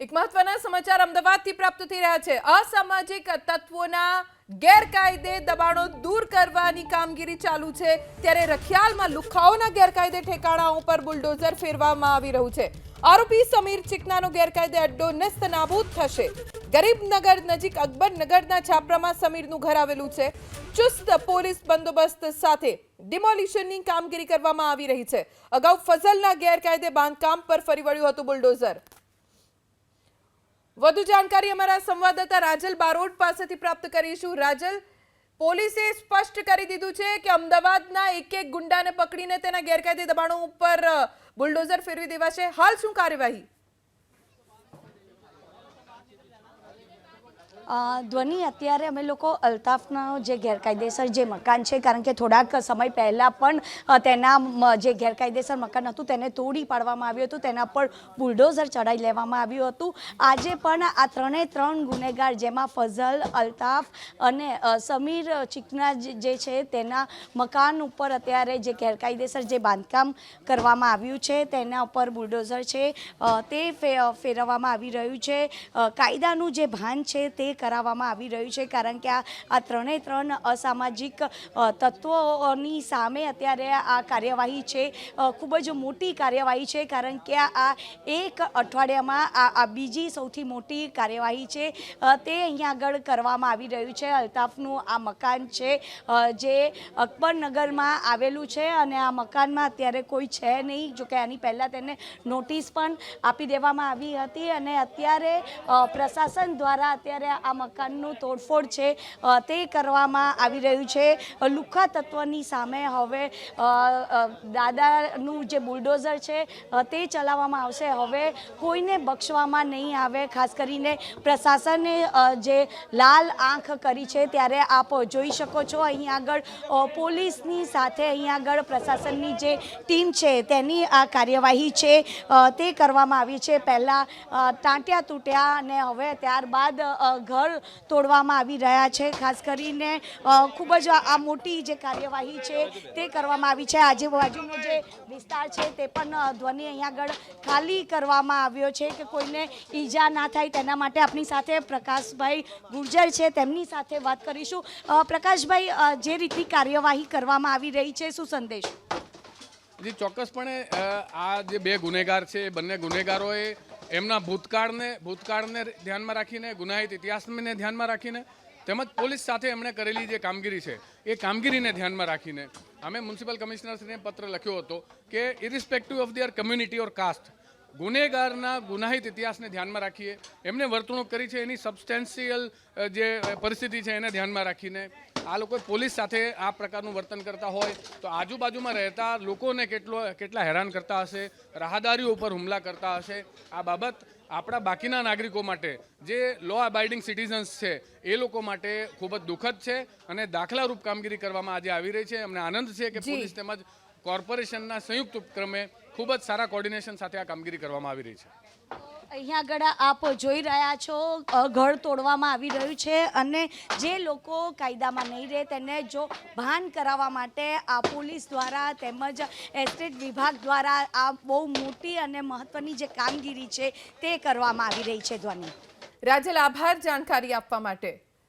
એક મહત્વના સમાચાર અમદાવાદથી પ્રાપ્ત થઈ રહ્યા છે। અસામાજિક તત્વોના ગેરકાયદે દબાણો દૂર કરવાની કામગીરી ચાલુ છે, ત્યારે રખિયાલમાં લુખ્ખાઓના ગેરકાયદે ઠેકાણાઓ પર બુલડોઝર ફેરવવામાં આવી રહ્યું છે। આરોપી સમીર ચિકનાનો ગેરકાયદે અડ્ડો નેસ્તનાબૂદ થશે। ગરીબનગર નજીક અકબરનગરના છાપરામાં સમીરનું ઘર આવેલું છે। ચુસ્ત પોલીસ બંદોબસ્ત સાથે ડિમોલિશનની કામગીરી કરવામાં આવી રહી છે। અગાઉ ફઝલના ગેરકાયદે બાંધકામ પર ફરી વળ્યું હતું બુલડોઝર। વધુ જાણકારી અમારા સંવાદદાતા રાજલ બારોટ પાસેથી પ્રાપ્ત કરીશું। રાજલ, પોલીસે સ્પષ્ટ કરી દીધું છે કે અમદાવાદના એક ગુંડાને પકડીને તેના ગેરકાયદે દબાણો ઉપર બુલડોઝર ફેરવી દેવાશે। હાલ શું કાર્યવાહી? ધ્વનિ, અત્યારે અમે લોકો અલ્તાફનો જે ગેરકાયદેસર જે મકાન છે, કારણ કે થોડાક સમય પહેલાં પણ તેના જે ગેરકાયદેસર મકાન હતું તેને તોડી પાડવામાં આવ્યું હતું, તેના પર બુલડોઝર ચડાવી લેવામાં આવ્યું હતું। આજે પણ આ ત્રણ ગુનેગાર, જેમાં ફઝલ, અલ્તાફ અને સમીર ચિકના જે છે, તેના મકાન ઉપર અત્યારે જે ગેરકાયદેસર જે બાંધકામ કરવામાં આવ્યું છે તેના ઉપર બુલડોઝર છે તે ફેરવવામાં આવી રહ્યું છે। કાયદાનું જે ભાન છે તે કરાવવામાં આવી રહ્યું છે, કારણ કે આ ત્રણ અસામાજિક તત્વોની સામે અત્યારે આ કાર્યવાહી છે, ખૂબ જ મોટી કાર્યવાહી છે, કારણ કે આ એક અઠવાડિયામાં આ બીજી સૌથી મોટી કાર્યવાહી છે તે અહીંયા આગળ કરવામાં આવી રહ્યું છે। અલ્તાફનું આ મકાન છે જે અકબરનગરમાં આવેલું છે અને આ મકાનમાં અત્યારે કોઈ છે નહીં, જોકે આની પહેલાં તેને નોટિસ પણ આપી દેવામાં આવી હતી અને અત્યારે પ્રશાસન દ્વારા અત્યારે આ મકાનનું તોડફોડ છે તે કરવામાં આવી રહ્યું છે। લુખ્ખા તત્વની સામે હવે દાદાનું જે બુલડોઝર છે તે ચલાવવામાં આવશે। હવે કોઈને બક્ષવામાં નહીં આવે। ખાસ કરીને પ્રશાસને જે લાલ આંખ કરી છે, ત્યારે આપ જોઈ શકો છો અહીં આગળ પોલીસની સાથે અહીં આગળ પ્રશાસનની જે ટીમ છે તેની આ કાર્યવાહી છે તે કરવામાં આવી છે। પહેલાં ટાંટ્યા તૂટ્યા અને હવે ત્યારબાદ ઘર તોડવામાં આવી રહ્યા છે। ખાસ કરીને ખૂબ જ આ મોટી જે કાર્યવાહી છે તે કરવામાં આવી છે। આજુબાજુનો જે વિસ્તાર છે તે પણ ધ્વનિ અહીંયા આગળ ખાલી કરવામાં આવ્યો છે કે કોઈને ઈજા ના થાય તેના માટે। આપણી સાથે પ્રકાશભાઈ ગુર્જર છે, તેમની સાથે વાત કરીશું। પ્રકાશભાઈ, જે રીતની કાર્યવાહી કરવામાં આવી રહી છે, શું સંદેશ? જી, ચોક્કસપણે આ જે બે ગુનેગાર છે, એ બંને ગુનેગારોએ એમના ભૂતકાળને ધ્યાનમાં રાખીને, ગુનાહિત ઇતિહાસને ધ્યાનમાં રાખીને, તેમજ પોલીસ સાથે એમણે કરેલી જે કામગીરી છે એ કામગીરીને ધ્યાનમાં રાખીને અમે મ્યુનિસિપલ કમિશનરશ્રીને પત્ર લખ્યો હતો કે irrespective of their community or caste, ગુનેગારના ગુનાહિત ઇતિહાસને ધ્યાનમાં રાખીએ, એમને વર્તણૂક કરી છે એની સબસ્ટેન્શિયલ જે પરિસ્થિતિ છે એને ધ્યાનમાં રાખીને આ લોકો પોલીસ સાથે આ પ્રકારનું વર્તન કરતા હોય તો આજુબાજુમાં રહેતા લોકોને કેટલા હેરાન કરતા હશે, રાહદારીઓ ઉપર હુમલા કરતા હશે। આ બાબત આપણા બાકીના નાગરિકો માટે, જે લો અબાઇડિંગ સિટીઝન્સ છે, એ લોકો માટે ખૂબ જ દુઃખદ છે અને દાખલારૂપ કામગીરી કરવામાં આજે આવી રહી છે। અમને આનંદ છે કે પોલીસ તેમજ કોર્પોરેશનના સંયુક્ત ઉપક્રમે ખૂબ જ સારા કોર્ડિનેશન સાથે આ કામગીરી કરવામાં આવી રહી છે। અહીંયા આગળ આપ જોઈ રહ્યા છો, ઘર તોડવામાં આવી રહ્યું છે અને જે લોકો કાયદામાં નહીં રહે તેને જો ભાન કરાવવા માટે આ પોલીસ દ્વારા તેમજ એસ્ટેટ વિભાગ દ્વારા આ બહુ મોટી અને મહત્વની જે કામગીરી છે તે કરવામાં આવી રહી છે। ધ્વનિ, રાજલ, આભાર જાણકારી આપવા માટે।